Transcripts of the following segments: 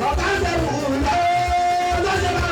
Bàbá ń bẹ̀rù lọ́wọ́ lọ́sẹ̀ bá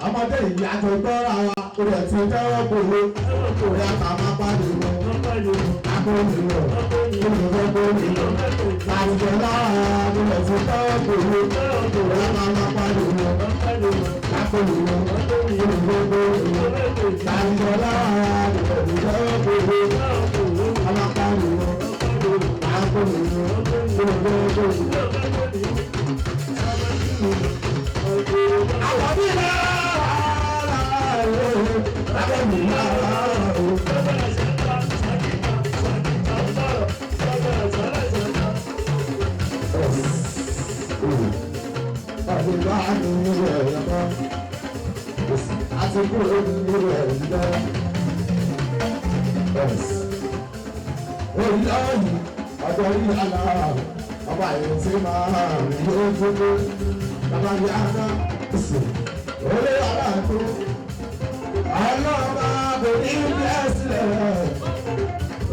ọmọdé ìyá tó gbọ́ra wa kò lè ti jẹ́wọ́ gbòòrò kò yá ká má pàdé lọ akóni lọ olùkọ́ gbòòrò lọ àwùjọ lára kò lè ti jẹ́wọ́ gbòòrò kò yá ká má pàdé lọ akóni lọ olùkọ́ gbòòrò lọ àwùjọ lára kò lè ti jẹ́wọ́ gbòòrò ká má pàdé lọ akóni lọ olùkọ́ gbòòrò. Àwọn bí náà. Ọlọ́ba kò ní bẹ́sẹ̀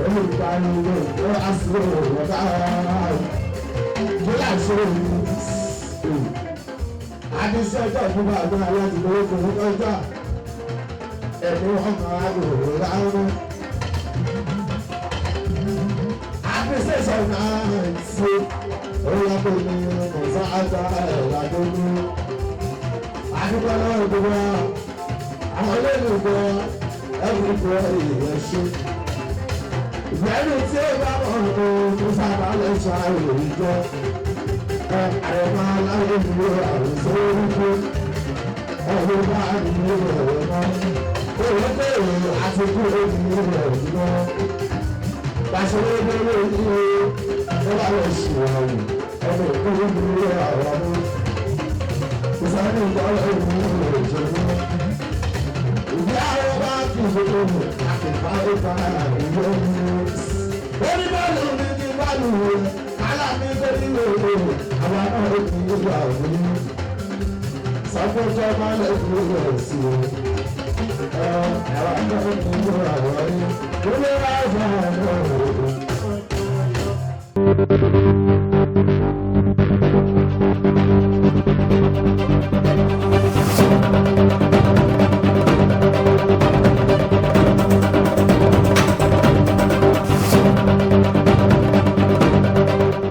olùdarí ló aṣọ ọ̀gá bóyá ṣe àdìsẹ́jọ́ fún bàbá aláti lówó kò ní kọjá ẹ̀mí ọmọ àgbòrò láwọn àdìsẹ́jọ́ náà ṣe olùkọ́ ní ọ̀sán àgbà ẹ̀rọ ní àdìgbò náà gbogbo àwọn olóògbé ẹ̀rùkọ́ ìyẹn ṣe ìgbẹ́rù tí ó bá wọ̀ ọ́ sábà lẹ́sọ̀ àròyìn jọ àrẹ̀mọ́ aláwọ̀ ìlú àrùsọ orúkọ ọ̀hún bá nínú ẹ̀rọ náà owó bẹ̀rẹ̀ àti kú nínú ẹ̀rọ náà pàṣẹwé bẹ̀rẹ̀ nínú ó bá lọ sí ọ̀hún ọmọ ìkórè nínú àwọn ọmọ ìsáré ìdálẹ́ ìlú ìjọ náà. Ìyá àwọn bá kí ìṣòro mọ̀ àkùnfà ìfà ìwé mi. Orí bọ́ọ̀lù mi kí bọ́ọ̀lù rẹ̀ kálá mi torí lòlò àwọn náà ó kì í gbà wí. Sọ́kòtò máa lè fi rẹ̀ sí i. Àwọn náà ó kì í gbà wọ́n rí. Ó lè wá ìfọ̀ àwọn ọ̀rọ̀.